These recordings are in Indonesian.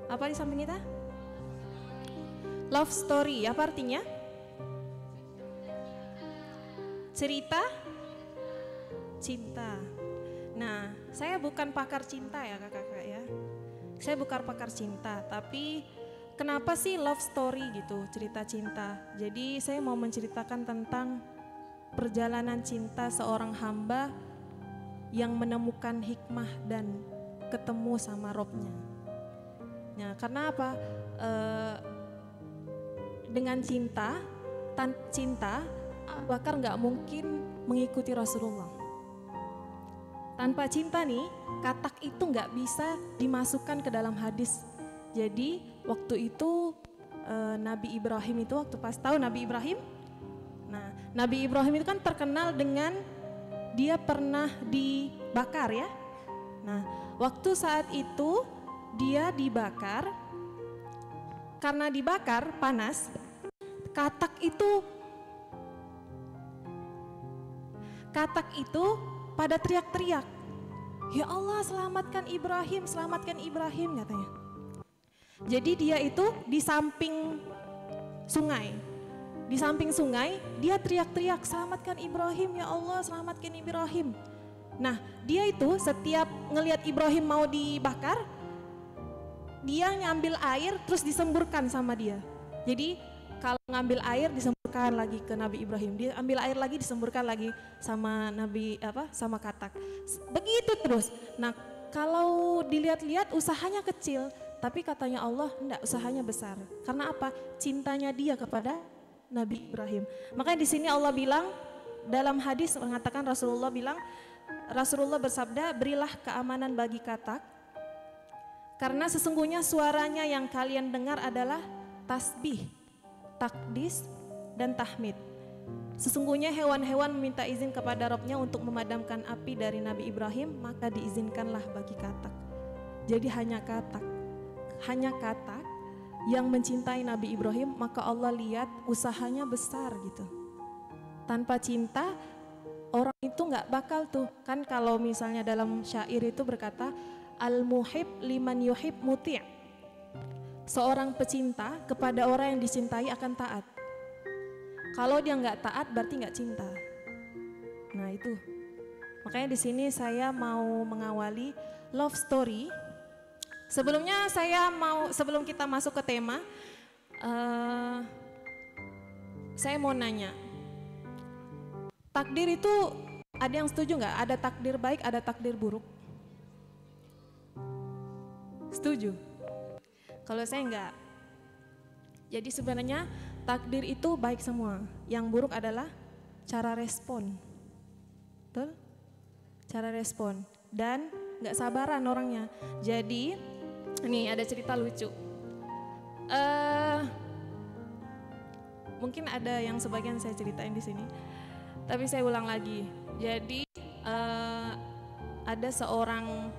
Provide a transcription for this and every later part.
Apa di samping kita? Love story, apa artinya? Cerita cinta. Nah, saya bukan pakar cinta ya kakak-kakak ya. Saya bukan pakar cinta, tapi kenapa sih love story gitu, cerita cinta. Jadi saya mau menceritakan tentang perjalanan cinta seorang hamba yang menemukan hikmah dan ketemu sama Robnya. Ya, karena apa? Dengan cinta, cinta Abu Bakar nggak mungkin mengikuti Rasulullah. Tanpa cinta nih, katak itu nggak bisa dimasukkan ke dalam hadis. Jadi waktu itu Nabi Ibrahim itu waktu pas tahu Nabi Ibrahim. Nah, Nabi Ibrahim itu kan terkenal dengan dia pernah dibakar ya. Nah, waktu saat itu dia dibakar, karena dibakar panas, katak itu pada teriak-teriak, ya Allah selamatkan Ibrahim katanya. Jadi dia itu di samping sungai, dia teriak-teriak, selamatkan Ibrahim ya Allah, selamatkan Ibrahim. Nah dia itu setiap ngelihat Ibrahim mau dibakar, dia ngambil air terus disemburkan sama dia. Jadi kalau ngambil air disemburkan lagi ke Nabi Ibrahim, dia ambil air lagi disemburkan lagi sama sama katak. Begitu terus. Nah, kalau dilihat-lihat usahanya kecil, tapi katanya Allah enggak, usahanya besar. Karena apa? Cintanya dia kepada Nabi Ibrahim. Makanya di sini Allah bilang dalam hadis mengatakan Rasulullah bersabda, berilah keamanan bagi katak karena sesungguhnya suaranya yang kalian dengar adalah tasbih, takdis, dan tahmid. Sesungguhnya hewan-hewan meminta izin kepada Rabb-nya untuk memadamkan api dari Nabi Ibrahim, maka diizinkanlah bagi katak. Jadi hanya katak yang mencintai Nabi Ibrahim, maka Allah lihat usahanya besar gitu. Tanpa cinta orang itu nggak bakal tuh, kan kalau misalnya dalam syair itu berkata, al-muhib liman yuhib muti'. Seorang pecinta kepada orang yang dicintai akan taat. Kalau dia nggak taat berarti nggak cinta. Nah itu. Makanya di sini saya mau mengawali love story. Sebelumnya sebelum kita masuk ke tema, saya mau nanya. Takdir itu ada yang setuju nggak? Ada takdir baik, ada takdir buruk. Setuju? Kalau saya enggak. Jadi sebenarnya takdir itu baik semua. Yang buruk adalah cara respon. Betul? Cara respon. Dan enggak sabaran orangnya. Jadi, nih ada cerita lucu. Mungkin ada yang sebagian saya ceritain di sini. Tapi saya ulang lagi. Jadi, ada seorang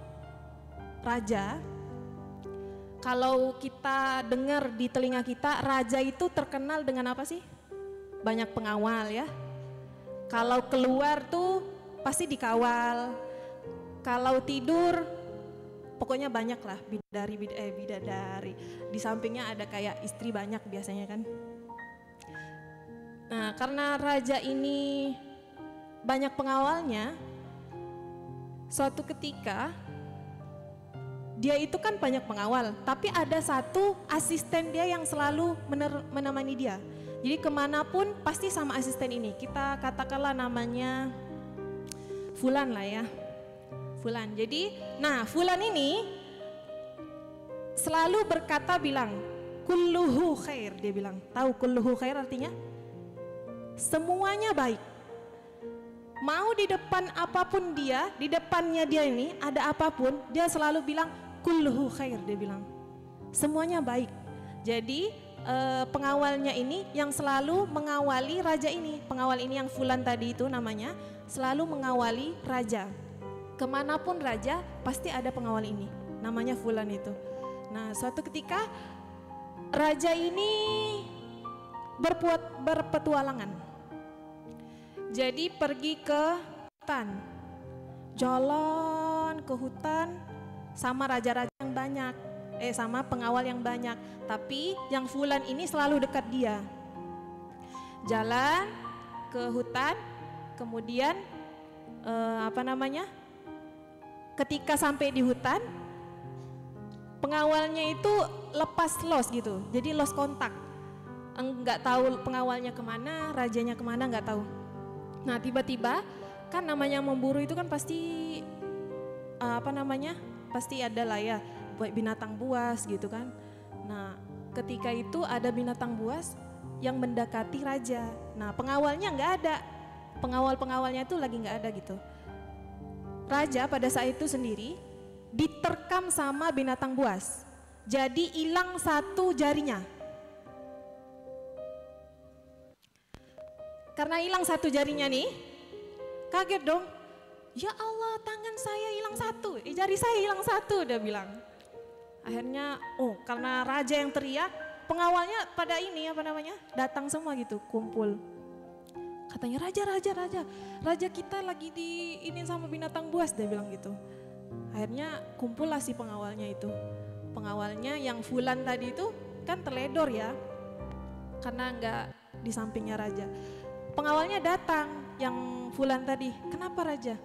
raja. Kalau kita dengar di telinga kita, raja itu terkenal dengan apa sih? Banyak pengawal ya. Kalau keluar tuh pasti dikawal. Kalau tidur, pokoknya banyak lah bidadari. Di sampingnya ada kayak istri banyak biasanya kan. Nah, karena raja ini banyak pengawalnya, suatu ketika dia itu kan banyak pengawal, tapi ada satu asisten dia yang selalu menemani dia. Jadi kemanapun pasti sama asisten ini. Kita katakanlah namanya Fulan lah ya. Fulan. Jadi, nah Fulan ini selalu bilang, kulluhu khair, dia bilang. Tahu kulluhu khair artinya? Semuanya baik. Mau di depan apapun dia, di depannya dia ini ada apapun, dia selalu bilang kulluhu khair, dia bilang. Semuanya baik. Jadi pengawalnya ini yang selalu mengawali raja ini. Pengawal ini yang Fulan tadi itu namanya, selalu mengawali raja. Kemanapun raja pasti ada pengawal ini, namanya Fulan itu. Nah suatu ketika raja ini berpetualangan. Jadi pergi ke hutan, jalan ke hutan sama raja-raja yang banyak. sama pengawal yang banyak. Tapi yang Fulan ini selalu dekat dia. Jalan ke hutan, kemudian ketika sampai di hutan, pengawalnya itu lepas los gitu, jadi lost kontak. Enggak tahu pengawalnya kemana, rajanya kemana, enggak tahu. Nah tiba-tiba kan namanya memburu itu kan pasti pasti ada lah ya buat binatang buas gitu kan. Nah ketika itu ada binatang buas yang mendekati raja. Nah pengawalnya nggak ada, pengawalnya itu lagi nggak ada gitu. Raja pada saat itu sendiri diterkam sama binatang buas, jadi hilang satu jarinya. Karena hilang satu jarinya nih, kaget dong. Ya Allah, tangan saya hilang satu, jari saya hilang satu, dia bilang. Akhirnya, karena raja yang teriak, pengawalnya pada datang semua gitu, kumpul. Katanya raja kita lagi ini sama binatang buas, dia bilang gitu. Akhirnya kumpullah si pengawalnya itu. Pengawalnya yang Fulan tadi itu kan teledor ya, karena enggak di sampingnya raja. Pengawalnya datang, yang Fulan tadi, kenapa raja?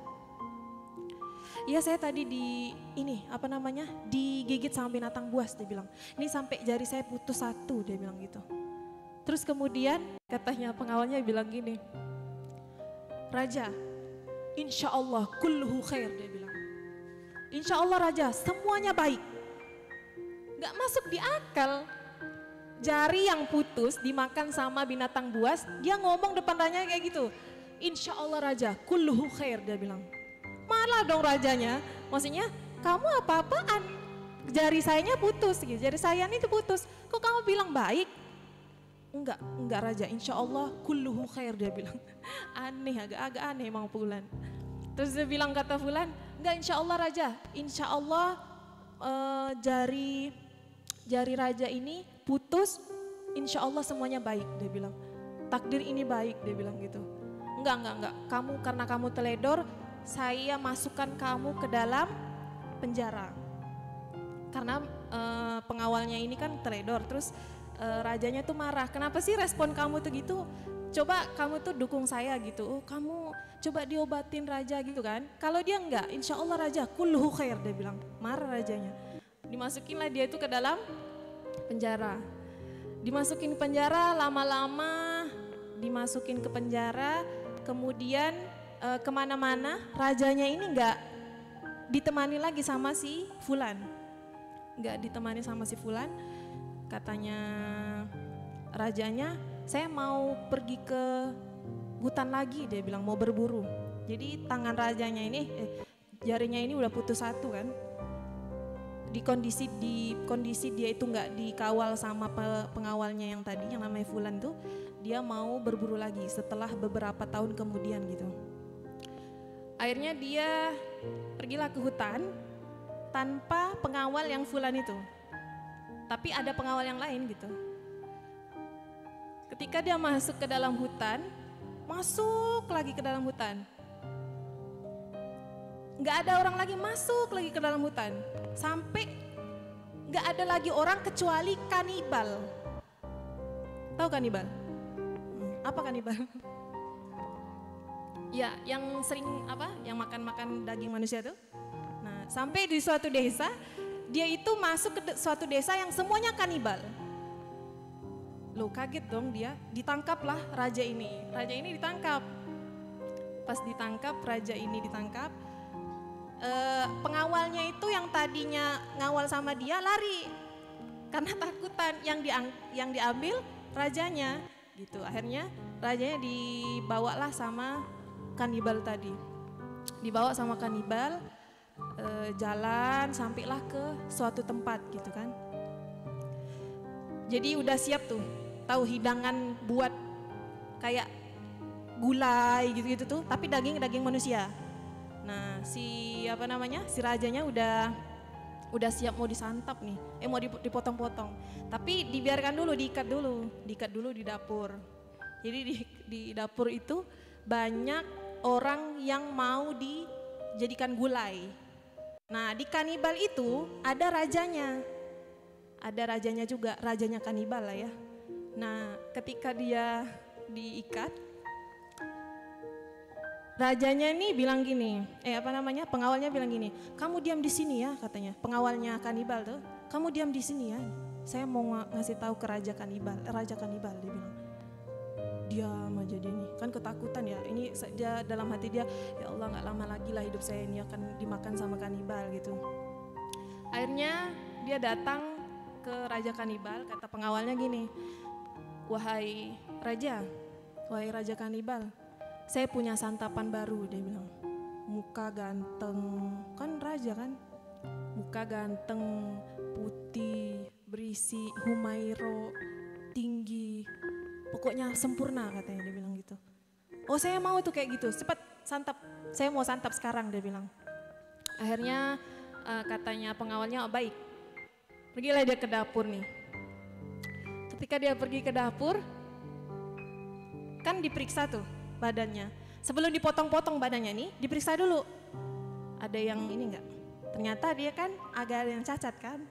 Iya saya tadi digigit sama binatang buas, dia bilang. Ini sampai jari saya putus satu, dia bilang gitu. Terus kemudian katanya pengawalnya bilang gini, raja, insya Allah kulluhu khair, dia bilang. Insya Allah raja, semuanya baik. Gak masuk di akal. Jari yang putus dimakan sama binatang buas, dia ngomong depan rajanya kayak gitu. Insya Allah raja, kulluhu khair, dia bilang. Malah dong rajanya, maksudnya kamu apa-apaan? Jari sayanya putus, gitu. Jari saya ini putus, kok kamu bilang baik? Enggak raja, insya Allah kulluhu khair, dia bilang. Aneh, agak aneh emang Fulan. Terus dia bilang kata Fulan, enggak insya Allah raja, insya Allah jari raja ini putus, insya Allah semuanya baik, dia bilang. Takdir ini baik, dia bilang gitu. Enggak, karena kamu teledor, saya masukkan kamu ke dalam penjara. Karena pengawalnya ini kan teledor, terus rajanya tuh marah. Kenapa sih respon kamu tuh gitu? Coba kamu tuh dukung saya gitu. Kamu coba diobatin raja gitu kan. Kalau dia enggak, insya Allah raja kulluhu khair, dia bilang. Marah rajanya. Dimasukinlah dia itu ke dalam penjara. Dimasukin penjara, lama-lama dimasukin ke penjara, kemudian kemana-mana rajanya ini enggak ditemani lagi sama si Fulan. Enggak ditemani sama si Fulan. Katanya rajanya, saya mau pergi ke hutan lagi, dia bilang mau berburu. Jadi tangan rajanya ini, jarinya ini udah putus satu kan. Di kondisi dia itu nggak dikawal sama pengawalnya yang tadi, yang namanya Fulan tuh, dia mau berburu lagi setelah beberapa tahun kemudian gitu. Akhirnya dia pergilah ke hutan tanpa pengawal yang Fulan itu. Tapi ada pengawal yang lain gitu. Ketika dia masuk ke dalam hutan, masuk lagi ke dalam hutan. Nggak ada orang lagi, masuk lagi ke dalam hutan. Sampai nggak ada lagi orang kecuali kanibal. Tahu kanibal? Apa kanibal? Ya, yang sering yang makan-makan daging manusia tuh. Nah, sampai di suatu desa, dia itu masuk ke suatu desa yang semuanya kanibal. Loh kaget dong dia, ditangkaplah raja ini. Raja ini ditangkap. Pas ditangkap, raja ini ditangkap. Pengawalnya itu yang tadinya ngawal sama dia lari. Karena takutan, yang diambil rajanya gitu. Akhirnya rajanya dibawalah sama kanibal tadi. Dibawa sama kanibal, jalan sampailah ke suatu tempat gitu kan. Jadi udah siap tuh, tahu hidangan buat kayak gulai gitu-gitu tuh, tapi daging manusia. Nah, si rajanya udah siap mau disantap nih, mau dipotong-potong. Tapi dibiarkan dulu, diikat dulu di dapur. Jadi di dapur itu banyak orang yang mau dijadikan gulai. Nah, di kanibal itu ada rajanya. ada rajanya juga, rajanya kanibal lah ya. Nah ketika dia diikat, rajanya ini bilang gini, pengawalnya bilang gini, kamu diam di sini ya katanya, pengawalnya kanibal tuh, kamu diam di sini ya, saya mau ngasih tahu ke raja kanibal dia bilang. Diam aja dia nih, kan ketakutan ya, ini dia dalam hati dia, ya Allah nggak lama lagi lah hidup saya ini akan dimakan sama kanibal gitu. Akhirnya dia datang ke raja kanibal, kata pengawalnya gini, wahai raja kanibal, saya punya santapan baru, dia bilang. Muka ganteng, kan raja kan, muka ganteng, putih, berisi, Humairo, tinggi, pokoknya sempurna katanya, dia bilang gitu. Oh saya mau tuh kayak gitu, cepat santap, saya mau santap sekarang, dia bilang. Akhirnya katanya pengawalnya, oh, baik, pergilah dia ke dapur nih. Ketika dia pergi ke dapur, kan diperiksa tuh badannya. Sebelum dipotong-potong badannya nih, diperiksa dulu. Ada yang ini enggak? Ternyata dia kan agak ada yang cacat kan?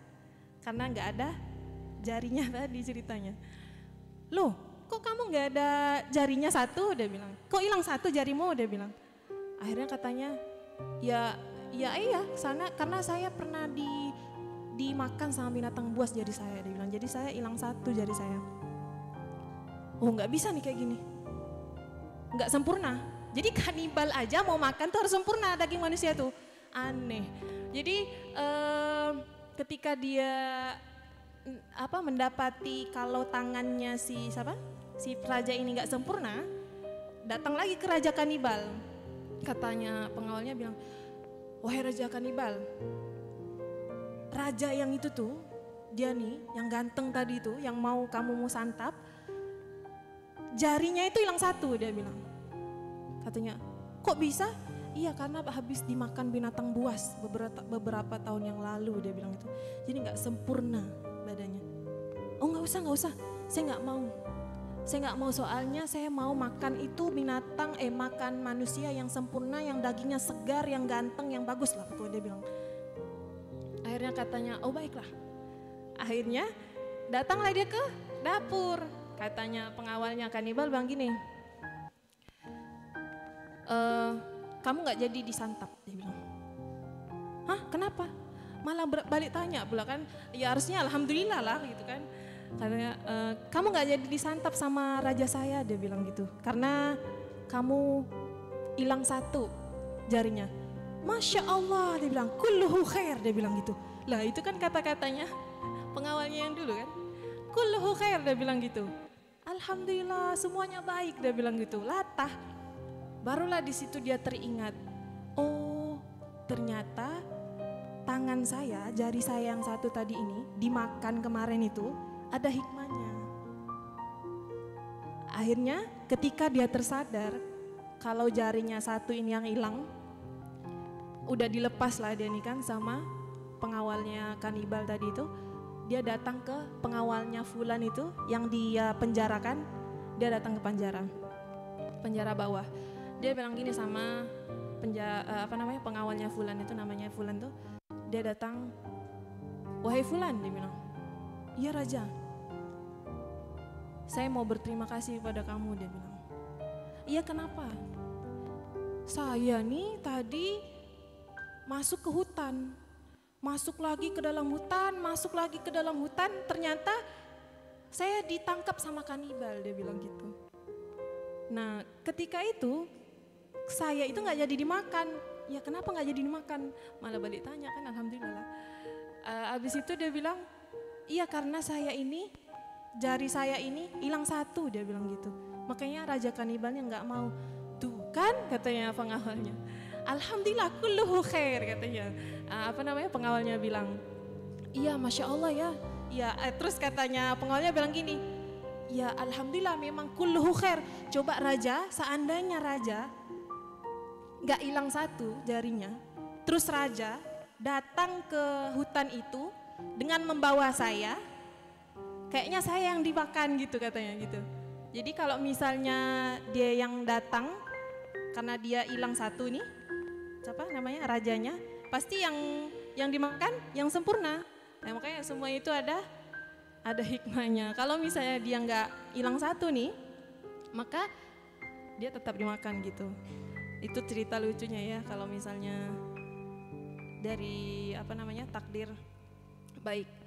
Karena enggak ada jarinya tadi ceritanya. Loh, kok kamu enggak ada jarinya satu? Dia bilang. Kok hilang satu jarimu? Dia bilang. Akhirnya katanya, iya sana karena saya pernah dimakan sama binatang buas jari saya, dia bilang. Jadi saya hilang satu jari saya. Oh enggak bisa nih kayak gini. Enggak sempurna. Jadi kanibal aja mau makan tuh harus sempurna daging manusia tuh. Aneh. Jadi ketika dia mendapati kalau tangannya si raja ini enggak sempurna, datang lagi ke raja kanibal. Katanya pengawalnya bilang, wahai raja kanibal, raja yang itu tuh, dia nih yang ganteng tadi tuh, yang kamu mau santap, jarinya itu hilang satu, dia bilang. Katanya, kok bisa? Iya karena habis dimakan binatang buas beberapa tahun yang lalu, dia bilang itu. Jadi gak sempurna badannya. Oh gak usah, saya gak mau soalnya saya mau makan itu makan manusia yang sempurna, yang dagingnya segar, yang ganteng, yang bagus lah, dia bilang. Akhirnya katanya, oh baiklah. Akhirnya datanglah dia ke dapur. Katanya pengawalnya kanibal bilang gini, kamu gak jadi disantap, dia bilang. Hah kenapa? Malah balik tanya pula kan, ya harusnya alhamdulillah lah gitu kan. Katanya, kamu gak jadi disantap sama raja saya, dia bilang gitu. Karena kamu hilang satu jarinya. Masya Allah, dia bilang, kulluhu khair, dia bilang gitu. Lah itu kan kata-katanya pengawalnya yang dulu kan. Kulluhu khair, dia bilang gitu. Alhamdulillah semuanya baik, dia bilang gitu. Latah. Barulah di situ dia teringat, oh ternyata tangan saya, jari saya yang satu tadi ini dimakan kemarin itu ada hikmahnya. Akhirnya ketika dia tersadar kalau jarinya satu ini yang hilang, udah dilepas lah dia nih kan sama pengawalnya kanibal tadi itu. Dia datang ke pengawalnya Fulan itu yang dia penjarakan, dia datang ke penjara bawah. Dia bilang gini sama pengawalnya Fulan itu, namanya Fulan tuh. Dia datang, wahai Fulan, dia bilang, iya raja, saya mau berterima kasih pada kamu, dia bilang. Iya kenapa? Saya nih tadi masuk ke hutan, masuk lagi ke dalam hutan, ternyata saya ditangkap sama kanibal, dia bilang gitu. Nah ketika itu saya itu gak jadi dimakan. Ya kenapa gak jadi dimakan? Malah balik tanya kan, alhamdulillah. Abis itu dia bilang, iya karena jari saya ini hilang satu, dia bilang gitu. Makanya raja kanibalnya gak mau. Tuh kan katanya pengawalnya. Alhamdulillah kulluhu khair katanya. Pengawalnya bilang, iya Masya Allah ya. Ya terus katanya pengawalnya bilang gini, ya alhamdulillah memang kulluhu khair. Coba raja, seandainya raja gak hilang satu jarinya, terus raja datang ke hutan itu dengan membawa saya, kayaknya saya yang dimakan gitu katanya gitu. Jadi kalau misalnya dia yang datang karena dia hilang satu nih, rajanya, pasti yang dimakan yang sempurna. Nah, makanya semua itu ada ada hikmahnya. Kalau misalnya dia nggak hilang satu nih, maka dia tetap dimakan gitu. Itu cerita lucunya ya kalau misalnya dari takdir. Baik.